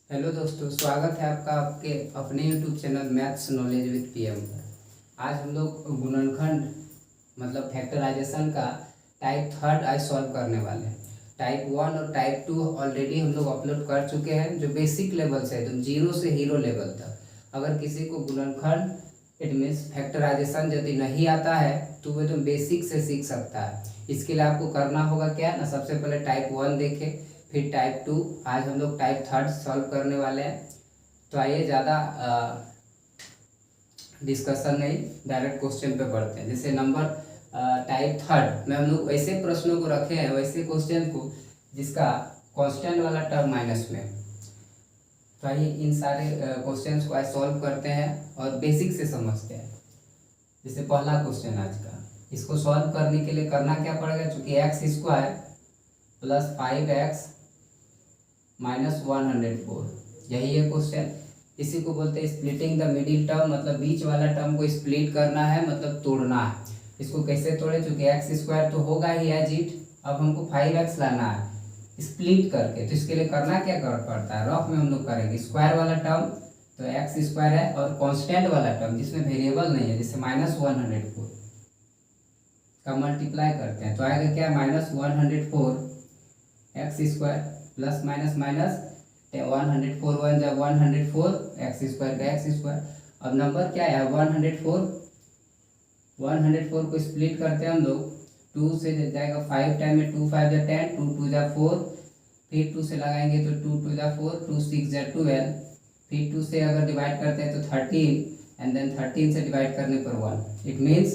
Hello दोस्तों, स्वागत है आपका आपके अपने YouTube channel maths knowledge with PM पर। आज हम लोग गुणनखंड मतलब फैक्टराइजेशन का टाइप थर्ड आज सॉल्व करने वाले हैं। टाइप वन और टाइप टू ऑलरेडी हम लोग अपलोड कर चुके हैं, जो बेसिक लेवल से एकदम जीरो से हीरो लेवल तक। अगर किसी को गुणनखंड इट मीन्स फैक्टराइजेशन यदि नहीं आता है तो वो एकदम बेसिक से सीख सकता है। इसके लिए आपको करना होगा क्या ना, सबसे पहले टाइप वन देखें, फिर टाइप टू, आज हम लोग टाइप थर्ड सॉल्व करने वाले हैं। तो आइए ज़्यादा डिस्कशन नहीं, डायरेक्ट क्वेश्चन पे बढ़ते हैं। जैसे नंबर टाइप थर्ड में हम लोग ऐसे प्रश्नों को रखे हैं, वैसे क्वेश्चन को जिसका कांस्टेंट वाला टर्म माइनस में। तो आइए इन सारे क्वेश्चंस को आज सॉल्व करते हैं और बेसिक से समझते हैं। जैसे पहला क्वेश्चन आज का, इसको सॉल्व करने के लिए करना क्या पड़ेगा, चूंकि x square plus 5x minus 104, यही है क्वेश्चन। इसी को बोलते हैं स्प्लिटिंग द मिडिल टर्म, मतलब बीच वाला टर्म को स्प्लिट करना है, मतलब तोड़ना है। इसको कैसे तोड़े, चूंकि एक्स स्क्वायर तो होगा ही एज इट, अब हमको 5x लाना है स्प्लिट करके। तो इसके लिए करना क्या कर पड़ता है, रफ में हम लोग करेंगे। स्क्वायर वाला टर्म तो एक्स स्क्वायर है, और कांस्टेंट वाला टर्म जिसमें वेरिएबल नहीं है, जैसे माइनस 104 का मल्टीप्लाई करते हैं तो आएगा क्या, minus 104 x square plus minus minus 104 one जब 104 एक्स स्क्वायर का एक्स स्क्वायर। अब नंबर क्या है 104 को स्प्लिट करते हैं हम लोग, 2 से जाएगा 5 टाइम में, 2 5 जा 10, 2 2 जा 4, फिर 2 से लगाएंगे तो 2 2 जा 4, 2 6 जा 12, फिर 2 से अगर डिवाइड करते हैं तो 13, एंड देन 13 से डिवाइड करने पर 1। इट मीन्स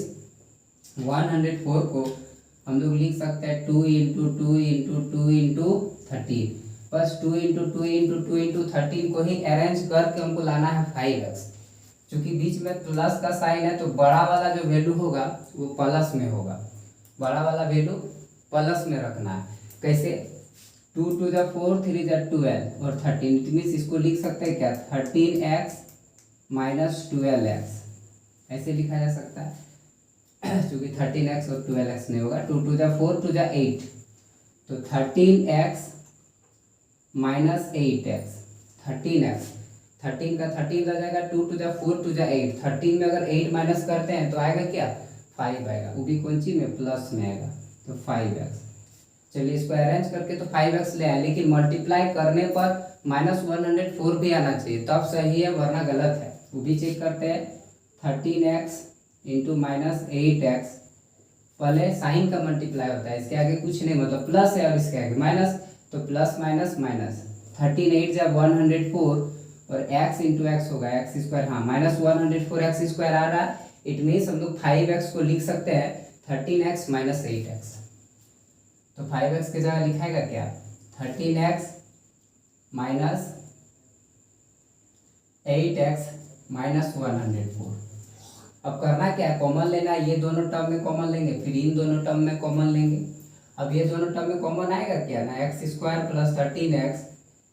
104 को हम लोग लिख सकते हैं 2 इंटू 2 इंटू 2 इंटू 13, बस 2 इंटू 2 इंटू 2 इंटू 13 को ही अरेंज करके हमको लाना है 5x। चूंकि बीच में प्लस का साइन है तो बड़ा वाला जो वैल्यू होगा वो प्लस में होगा, बड़ा वाला वैल्यू प्लस में रखना है। कैसे, 2 2 जा 4, 3 जा 12 और 13, इट मीन्स इसको लिख सकते हैं क्या, 13x माइनस 12x, ऐसे लिखा जा सकता है। क्योंकि 13x और 12x नहीं होगा, 2 2 जा 4, 2 जा 8, तो 13x माइनस 8x, 13x, 13 का 13 रह जाएगा, 2 2 जा 4, 2 जा 8, 13 में अगर 8 माइनस करते हैं तो आएगा क्या, 5 आएगा, वो भी कौन सी में, प्लस में आएगा, तो 5x। चलिए इसको अरेंज करके तो 5x ले आए, लेकिन मल्टीप्लाई करने पर माइनस 104 भी आना चाहिए, तब सही है, वरना गलत है, वो भी चेक करते हैं। 13x इंटू माइनस 8x, पहले साइन का मल्टीप्लाई होता है, इसके आगे कुछ नहीं, मतलब प्लस है और इसके आगे माइनस, तो प्लस माइनस माइनस, 13 8 जा 104 और x इंटू एक्स होगा एक्स स्क्वायर, हाँ माइनस 104 एक्स स्क्वायर आ रहा है। इट मीन्स हम लोग 5x को लिख सकते हैं 13x माइनस 8x। तो 5x की जगह लिखाएगा क्या, 13x माइनस 8x माइनस 104। अब करना क्या है, कॉमन लेना है, ये दोनों टर्म में कॉमन लेंगे, फिर इन दोनों टर्म में कॉमन लेंगे। अब ये दोनों टर्म में कॉमन आएगा क्या ना, x square plus 13x,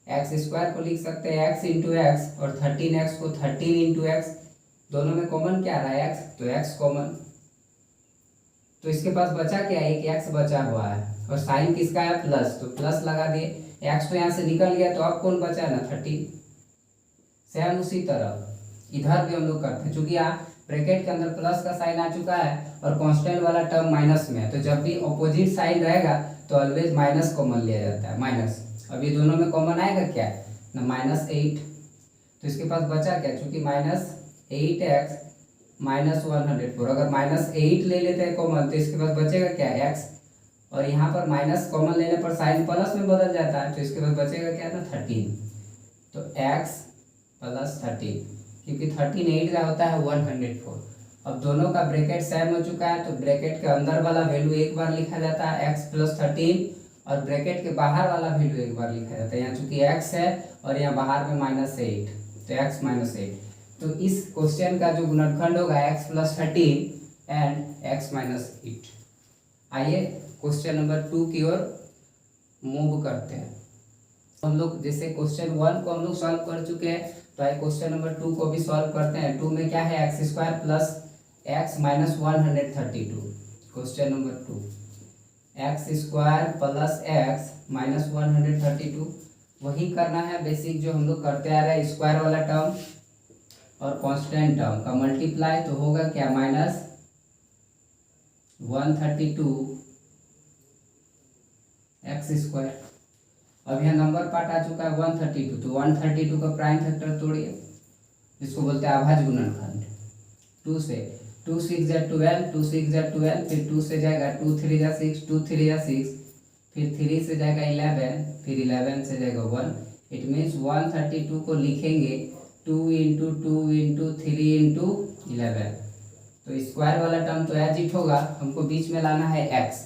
x square को लिख सकते हैं x इंटू एक्स, और 13x को 13 इंटू एक्स, दोनों में कॉमन क्या आ रहा है x, तो x कॉमन। तो इसके पास बचा क्या है, एक x बचा हुआ है, और साइन किसका है, प्लस, तो प्लस लगा दिए, x तो यहाँ से निकल गया, तो अब कौन बचा ना 13। सेम उसी तरह इधर भी हम लोग करते हैं, चूंकि यहाँ ब्रैकेट के अंदर प्लस का साइन आ चुका है और कांस्टेंट वाला टर्म माइनस में है, तो जब भी ऑपोजिट साइन रहेगा तो ऑलवेज माइनस कॉमन लिया जाता है, माइनस। अब ये दोनों में कॉमन आएगा क्या ना, माइनस 8, तो इसके पास बचा क्या, चूंकि माइनस 8x माइनस 104, अगर माइनस 8 ले लेते हैं कॉमन तो इसके पास बचेगा क्या, x, और यहाँ पर माइनस कॉमन लेने पर साइन प्लस में बदल जाता है, तो इसके पास बचेगा क्या ना 13, तो x प्लस 13, क्योंकि 13 8 का होता है 104। अब दोनों का ब्रैकेट सेम हो चुका है, तो ब्रैकेट के अंदर वाला वैल्यू एक बार लिखा जाता है x प्लस 13, और ब्रैकेट के बाहर वाला वैल्यू एक बार लिखा जाता है, यहाँ चूंकि x है और यहाँ बाहर में माइनस 8, तो x माइनस 8। तो इस क्वेश्चन का जो गुणनखंड होगा x plus 13 and x minus 8। आइए क्वेश्चन नंबर 2 की ओर मूव करते हैं। हम लोग जैसे क्वेश्चन 1 को हम लोग सॉल्व कर चुके हैं, तो आइए क्वेश्चन नंबर 2 को भी सॉल्व करते हैं। 2 में क्या है, x square plus x minus 132। Question number 2, x square plus x minus 132, वही करना है बेसिक जो हम लोग करते आ रहे हैं, स्क्वायर वाला टर्म और कांस्टेंट टर्म का मल्टीप्लाई, तो होगा क्या माइनस 132 एक्स स्क्वायर। अब यहाँ नंबर पार्ट आ चुका है 132, तो 132 का प्राइम फैक्टर तोड़िए, जिसको बोलते हैं अभाज्य गुणनखंड। 2 से 2 6 जा 12, 2 6 जा 12, फिर 2 से जाएगा 2 3 जा 6, 2 3 जा 6, फिर 3 से जाएगा 11, फिर 11 से जाएगा 1। इट मीन्स 132 को लिखेंगे 2 × 2 × 3 × 11। तो स्क्वायर वाला टर्म तो एज इट होगा, हमको बीच में लाना है एक्स।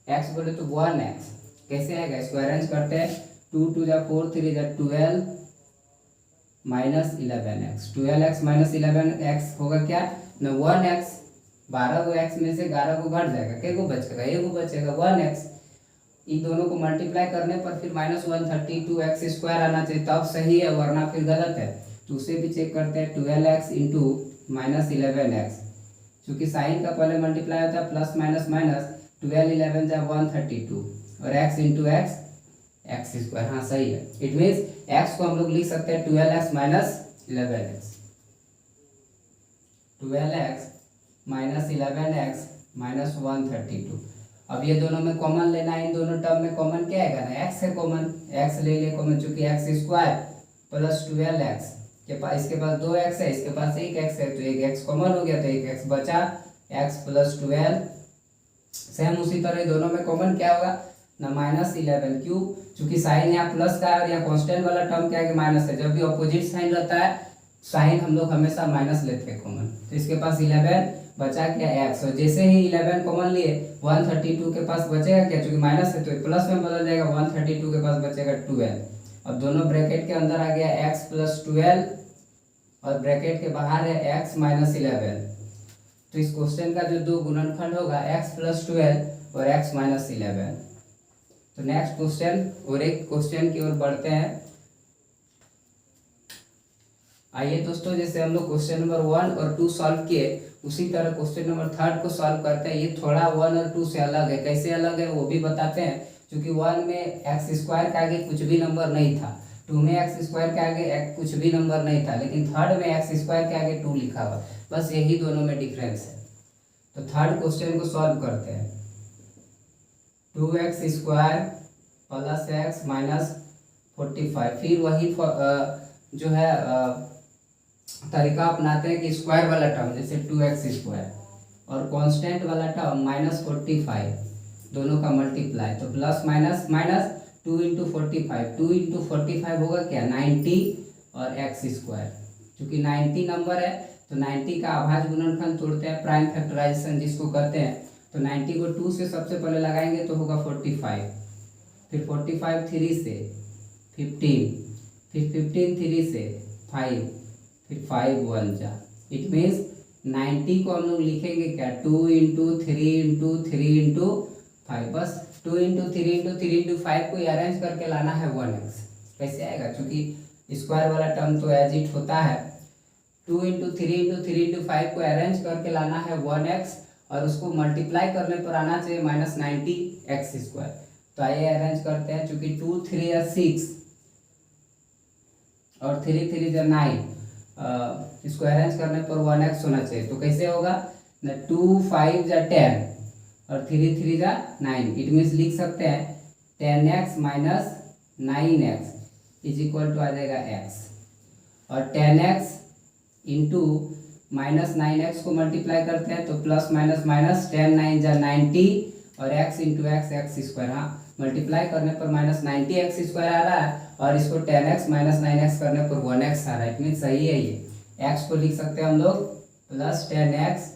एक्स बोले तो 1x कैसे आएगा, स्क्वायर रेंज करते हैं। 2 2 जा 4, 3 जा 12 minus 11x, 12x minus 11x होगा क्या न 1x। 12 को x में से 11 को घट जाएगा, क्या को बचेगा, ये को बचेगा 1x। इन दोनों को मल्टीप्लाई करने पर फिर माइनस 132x स्क्वायर आना चाहिए, तब सही है, वरना फिर गलत है। तो उसे भी चेक करते हैं। 12x इंटू माइनस 11x, क्योंकि साइन का पहले मल्टीप्लाई होता है प्लस माइनस माइनस, 12 11 जा 132 और x into x x square, हाँ सही है। इट मीन्स x को हम लोग लिख सकते हैं 12x minus 11x, 12x minus 11x minus 132। अब ये दोनों में कॉमन लेना है, इन दोनों टर्म में कॉमन क्या आएगा ना, x है कॉमन, x ले ले कॉमन, चूंकि x स्क्वायर प्लस 12x के पास, इसके पास 2x है, इसके पास 1x है, तो 1x कॉमन हो गया, तो 1x बचा, x प्लस 12। सेम उसी तरह दोनों में कॉमन क्या होगा ना माइनस 11, क्यों, क्योंकि साइन यहाँ प्लस का है और यहाँ कांस्टेंट वाला टर्म क्या है माइनस है। जब भी अपोजिट साइन रहता है, साइन हम लोग हमेशा माइनस लेते हैं कॉमन। तो इसके पास 11 बचा क्या x, और जैसे ही 11 कॉमन लिए 132 के पास बचेगा क्या, क्योंकि माइनस है तो प्लस में बदल जाएगा, 132 के पास बचेगा 12। अब दोनों ब्रैकेट के अंदर आ गया x प्लस 12 और ब्रैकेट के बाहर है x माइनस 11। तो इस क्वेश्चन का जो दो गुणनखंड होगा x प्लस 12 और x माइनस 11। तो नेक्स्ट क्वेश्चन और एक क्वेश्चन की ओर बढ़ते हैं। आइए दोस्तों, जैसे हम लोग क्वेश्चन नंबर 1 और 2 सॉल्व किए, उसी तरह क्वेश्चन नंबर 3 को सॉल्व करते हैं। ये थोड़ा 1 और 2 से अलग है, कैसे अलग है वो भी बताते हैं। क्योंकि 1 में एक्स स्क्वायर के आगे कुछ भी नंबर नहीं था, 2 में एक्स स्क्वायर के आगे कुछ भी नंबर नहीं था, लेकिन 3rd में एक्स स्क्वायर के आगे 2 लिखा हुआ, बस यही दोनों में डिफरेंस है। तो 3rd क्वेश्चन को सॉल्व करते हैं। 2x square plus x minus 45, फिर वही जो है तरीका अपनाते हैं कि स्क्वायर वाला टर्म जैसे 2x स्क्वायर और कांस्टेंट वाला टर्म माइनस 45, दोनों का मल्टीप्लाई, तो प्लस माइनस माइनस 2 × 45, 2 × 45 होगा क्या 90 और x स्क्वायर, क्योंकि 90 नंबर है तो 90 का अभाज्य गुणनखंड तोड़ते हैं, प्राइम फैक्टराइजेशन जिसको कहते हैं। तो 90 को 2 से सबसे पहले लगाएंगे तो होगा 45, फिर 45 3 से 15, फिर 15 3 से 5, फिर 5 1 जा। इट मीन्स 90 को हम लोग लिखेंगे क्या 2 × 3 × 3 × 5, बस 2 × 3 × 3 × 5 को अरेंज करके लाना है 1x। कैसे आएगा, क्योंकि स्क्वायर वाला टर्म तो एज इट होता है। 2 × 3 × 3 × 5 को अरेंज करके लाना है 1x, और उसको मल्टीप्लाई करने पर आना चाहिए माइनस 90x स्क्वायर। तो आइए अरेंज करते हैं, चूंकि 2 3 या 6 और 3 3 या 9, इसको अरेंज करने पर 1x होना चाहिए। तो कैसे होगा ना 2 5 या 10 और 3 3 या 9, इट मीन्स लिख सकते हैं 10x minus 9x is equal to आ जाएगा x, और 10x इंटू माइनस 9x को मल्टीप्लाई करते हैं तो प्लस माइनस माइनस 10 9 जा 90 और x into x x square, हाँ मल्टीप्लाई करने पर माइनस 90x स्क्वायर आ रहा है, और इसको 10x माइनस 9x करने पर 1x आ रहा है। इट मीन्स सही है ये। x को लिख सकते हैं हम लोग plus 10x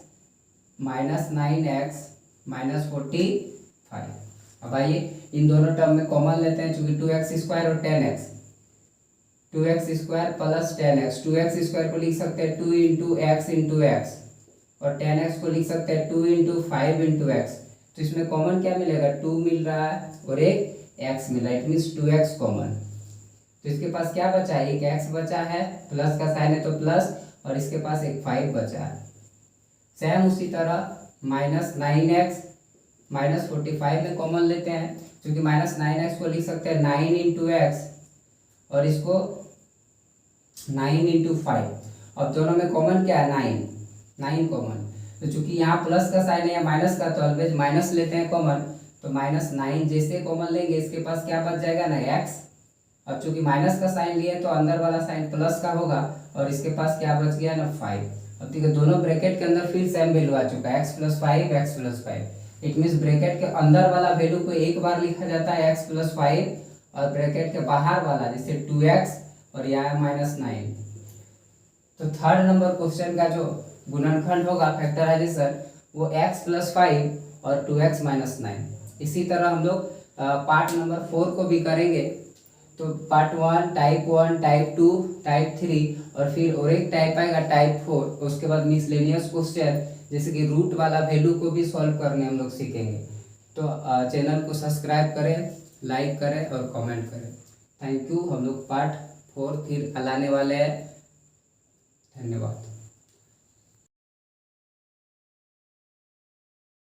minus 9x minus 45। अब आइए इन दोनों टर्म में कॉमन लेते हैं, चूंकि 2x स्क्वायर और 10x, 2x square plus 10x, 2x square को लिख सकते हैं 2 × x और 10x को लिख सकते हैं 2 × 5 × x। तो इसमें कॉमन क्या मिलेगा 2 मिल रहा है और एक x मिला, इट मीन्स 2x कॉमन। तो इसके पास क्या बचा है, एक x बचा है, प्लस का साइन है तो प्लस, और इसके पास एक 5 बचा है। सेम उसी तरह माइनस 9x माइनस 45 में कॉमन लेते हैं, क्योंकि माइनस 9x को लिख सकते हैं 9 × x और इसको 9 इंटू 5। अब दोनों में कॉमन क्या है? 9 कॉमन। तो चूंकि यहाँ प्लस का साइन है या माइनस का, तो ऑलवेज माइनस लेते हैं कॉमन। तो -9 जैसे कॉमन लेंगे इसके पास क्या बच जाएगा ना, x। अब चूंकि माइनस का साइन लिए तो अंदर वाला साइन प्लस का होगा और इसके पास क्या बच गया ना, 5। अब देखिए दोनों ब्रैकेट के अंदर फिर सेम वैल्यू आ चुका है, x + 5 x + 5। It means bracket के अंदर वाला वैल्यू को एक बार लिखा जाता है x + 5, और ब्रैकेट के बाहर वाला जैसे 2x और यहाँ -9। तो थर्ड नंबर क्वेश्चन का जो गुणनखंड होगा फैक्टराइजेशन, वो x + 5 और 2x - 9। इसी तरह हम लोग पार्ट नंबर 4 को भी करेंगे। तो पार्ट 1, टाइप 1, टाइप 2, टाइप 3 और फिर और एक टाइप आएगा टाइप 4। उसके बाद मिसलेनियस क्वेश्चन जैसे कि रूट वाला वैल्यू को भी सॉल्व करने हम लोग सीखेंगे। तो चैनल को सब्सक्राइब करें, लाइक करें और कमेंट करें। Thank you. हम लोग पार्ट 4 फिर लाने वाले हैं। धन्यवाद।